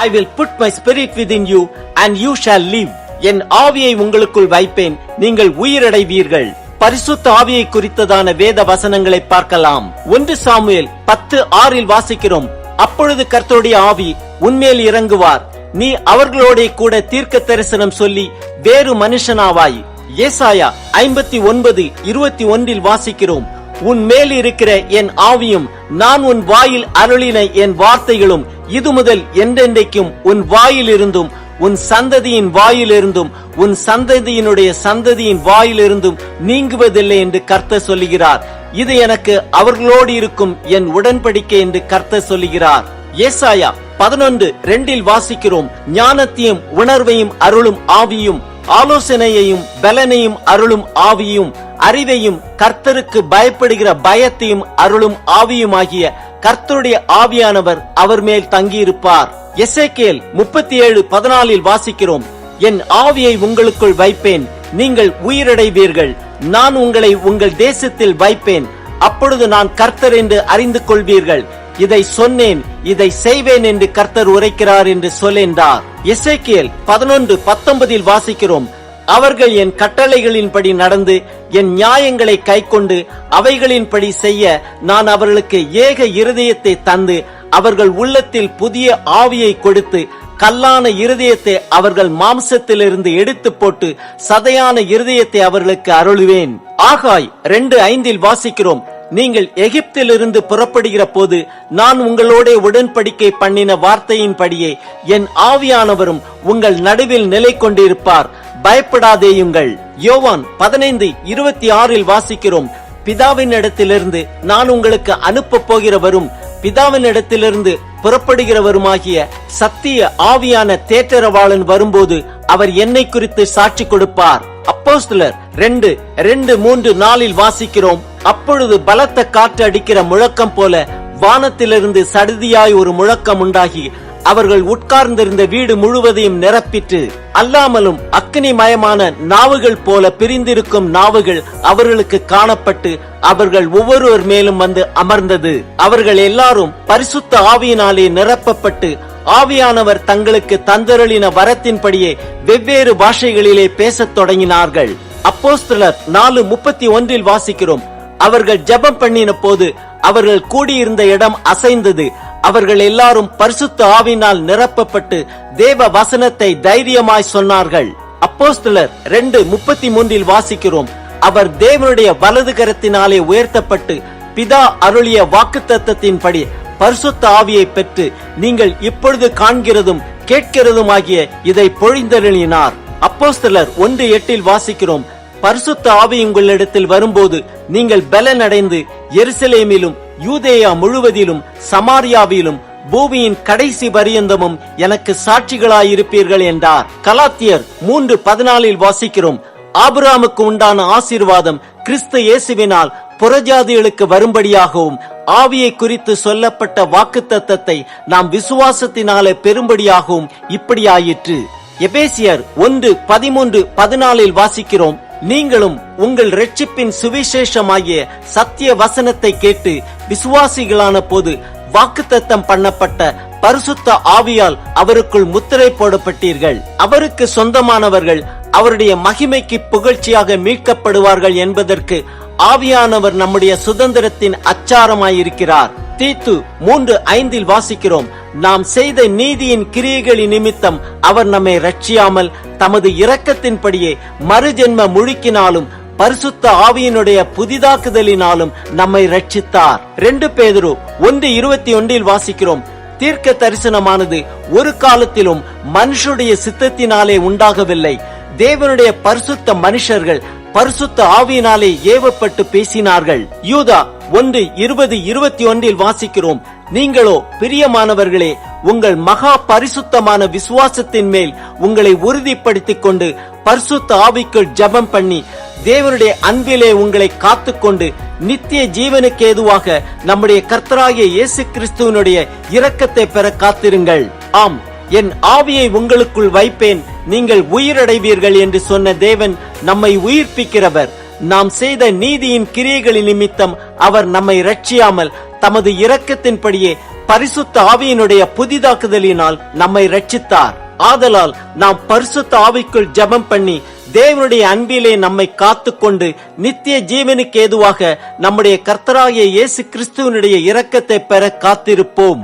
I will put my spirit within you and you shall live. என் ஆவியை உங்களுக்குள் வைப்பேன், நீங்கள் உயிரடைவீர்கள். பரிசுத்த ஆவியை குறித்ததான வேத வசனங்களை பார்க்கலாம். 1 சாமுவேல் 10:6 வாசிக்கிறோம். அப்பொழுது கர்த்தருடைய ஆவி உன்மேல் இறங்குவார், நீ அவர்களோட கூட தீர்க்க தரிசனம் சொல்லி வேறு மனுஷனாவாய். ஏசாயா 59:21 வாசிக்கிறோம். உன் மேல் இருக்கிற என் ஆவியும் நான் உன் வாயில் அருளின என் வார்த்தைகளும் இது முதல் என்றென்றைக்கும் உன் வாயில் இருந்தும் உன் சந்ததியின் வாயிலிருந்தும் உன் சந்ததியினுடைய சந்ததியின் வாயிலிருந்தும் நீங்குவதில்லை என்று கர்த்தர் சொல்லுகிறார். இது எனக்கு அவர்களோடு இருக்கும் என் உடன்படிக்கை என்று கர்த்தர் சொல்லுகிறார். ஏசாயா 11:2 வாசிக்கிறோம். ஞானத்தையும் உணர்வையும் அருளும் ஆவியும், ஆலோசனையையும் பலனையும் அருளும் ஆவியும், அறிவையும் கர்த்தருக்கு பயப்படுகிற பயத்தையும் அருளும் ஆவியுமாகிய கர்த்தருடைய ஆவியானவர் அவர் மேல் தங்கியிருப்பார். எசேக்கியேல் 37:14 வாசிக்கிறோம். என் ஆவியை உங்களுக்குள் வைப்பேன், நீங்கள் உயிரடைவீர்கள். நான் உங்களை உங்கள் தேசத்தில் வைப்பேன், அப்பொழுது நான் கர்த்தர் என்று அறிந்து கொள்வீர்கள். இதை சொன்னேன், இதை செய்வேன் என்று கர்த்தர் உரைக்கிறார் என்று சொல்லேன்றார். எசேக்கியேல் 11:19 வாசிக்கிறோம். அவர்கள் என் கட்டளைகளின்படி நடந்து என் நியாயங்களை கைக்கொண்டு அவைகளின்படி செய்ய நான் அவர்களுக்கு ஏக இருதயத்தை தந்து அவர்கள் உள்ளத்தில் புதிய ஆவியை கொடுத்து கல்லான இருதயத்தை அவர்கள் மாம்சத்திலிருந்து எடுத்து போட்டு சதையான இருதயத்தை அவர்களுக்கு அருளுவேன். ஆகாய் 2:5 வாசிக்கிறோம். நீங்கள் எகிப்திலிருந்து புறப்படுகிற போது நான் உங்களோட உடன்படிக்கை பண்ணின வார்த்தையின்படியே என் ஆவியானவரும் உங்கள் நடுவில் நிலை கொண்டிருப்பார், பயப்படாதேயுங்கள். யோவான் 15:26 வாசிக்கிறோம். பிதாவின் இடத்திலிருந்து நான் உங்களுக்கு அனுப்ப போகிறவரும் பிதாவின் இடத்திலிருந்து புறப்படுகிறவருமாகிய சத்திய ஆவியான தேற்றரவாளன் வரும்போது அவர் என்னை குறித்து சாட்சி கொடுப்பார். அப்போஸ்தலர் 2:2-3-4 வாசிக்கிறோம். அப்பொழுது பலத்த காற்று அடிக்கிற முழக்கம் போல வானத்திலிருந்து சடுதியாய் ஒரு முழக்கம் உண்டாகி அவர்கள் உட்கார்ந்திருந்த வீடு முழுவதையும் நிரப்பிற்று. அல்லாமலும் அக்கினிமயமான நாவுகள் போல பிரிந்திருக்கும் நாவுகள் அவர்களுக்கு காணப்பட்டு அவர்கள் ஒவ்வொருவர் மேலும் வந்து அமர்ந்தது. அவர்கள் எல்லாரும் பரிசுத்த ஆவியினாலே நிரப்பப்பட்டு ஆவியானவர் தங்களுக்கு தந்தருளின வரத்தின்படியே வெவ்வேறு பாஷைகளிலே பேசத் தொடங்கினார்கள். அப்போஸ்தலர் 4:31 வாசிக்கிறோம். அவர்கள் ஜெபம் பண்ணின போது அவர்கள் கூடியிருந்த இடம் அசைந்தது. அவர்கள் எல்லாரும் பரிசுத்த ஆவியினால் நிரப்பப்பட்டு தேவ வசனத்தை தைரியமாய் சொன்னார்கள். அப்போஸ்தலர் 2:33 வாசிக்கிறோம். அவர் தேவனுடைய வலது கரத்தினாலே உயர்த்தப்பட்டு பிதா அருளிய வாக்குத்தத்தத்தின்படி பரிசுத்த ஆவியை பெற்று நீங்கள் இப்பொழுது காண்கிறதும் கேட்கிறதுமாகிய இதை பொழிந்தருளினார். அப்போஸ்தலர் 1:8 வாசிக்கிறோம். பரிசுத்த ஆவி உங்களிடத்தில் வரும்போது நீங்கள் பலன் அடைந்து எருசலேமிலும் யூதேயா முழுவதிலும் சமாரியாவிலும் பூமியின் கடைசி பரியந்தமும் எனக்கு சாட்சிகளாயிருப்பீர்கள் என்றார். கலாத்தியர் 3:14 வாசிக்கிறோம். ஆபிரகாமுக்கு உண்டான ஆசீர்வாதம் கிறிஸ்து இயேசுவினால் புறஜாதிகளுக்கு வரும்படியாகவும் ஆவியை குறித்து சொல்லப்பட்ட வாக்குத்தத்தத்தை நாம் விசுவாசத்தினாலே பெரும்படியாகவும் இப்படியாயிற்று. எபேசியர் 1:13-14 வாசிக்கிறோம். நீங்களும் உங்கள் இரட்சிப்பின் சுவிசேஷமாகிய சத்திய வசனத்தை கேட்டு விசுவாசிகளான போது வாக்குத்தத்தம் பண்ணப்பட்ட பரிசுத்த ஆவியால் அவருக்குள் முத்திரை போடப்பட்டீர்கள். அவருக்கு சொந்தமானவர்கள் அவருடைய மகிமைக்கு புகழ்ச்சியாக மீட்கப்படுவார்கள் என்பதற்கு ஆவியானவர் நம்முடைய சுதந்திரத்தின் அச்சாரமாயிருக்கிறார். தீத்து 3:5 வாசிக்கிறோம். நாம் செய்த நீதியின் கிரியைகளின் நிமித்தம் அவர் நம்மை ரட்சியாமல் தமது இரக்கத்தின்படியே மறுஜென்ம முழுக்கினாலும் பரிசுத்த ஆவியினுடைய புதிதாக்குதலினாலும் நம்மை ரட்சித்தார். 2 பேதுரு 1:21 வாசிக்கிறோம். தீர்க்க தரிசனமானது ஒரு காலத்திலும் மனுஷருடைய சித்தத்தினாலே உண்டாகவில்லை. தேவனுடைய பரிசுத்த மனுஷர்கள் பரிசுத்த ஆவியினாலே ஏவப்பட்டு பேசினார்கள். யூதா 1:20-21 வாசிக்கிறோம். நீங்களோ பிரியமானவர்களே, உங்கள் மகா பரிசுத்தமான விசுவாசத்தின் மேல் உங்களை உறுதிப்படுத்திக் கொண்டு பரிசுத்த ஆவிக்குள் ஜெபம் பண்ணி தேவனுடைய அன்பிலே உங்களை காத்துக்கொண்டு நித்திய ஜீவனுக்கு ஏதுவாக நம்முடைய கர்த்தராகிய இயேசு கிறிஸ்துவினுடைய இரக்கத்தை பெற காத்திருங்கள். ஆம், என் ஆவியை உங்களுக்குள் வைப்பேன், நீங்கள் உயிரடைவீர்கள் என்று சொன்ன தேவன் நம்மை உயிர்ப்பிக்கிறவர். நாம் செய்த நீதியின் கிரியைகளின் நிமித்தம் அவர் நம்மை ரட்சியாமல் தமது இரக்கத்தின்படியே பரிசுத்த ஆவியினுடைய புதிதாக்குதலினால் நம்மை ரட்சித்தார். ஆதலால் நாம் பரிசுத்த ஆவிக்குள் ஜெபம் பண்ணி தேவனுடைய அன்பிலே நம்மை காத்துக்கொண்டு நித்திய ஜீவனுக்கு ஏதுவாக நம்முடைய கர்த்தராகிய இயேசு கிறிஸ்துவனுடைய இரக்கத்தை பெற காத்திருப்போம்.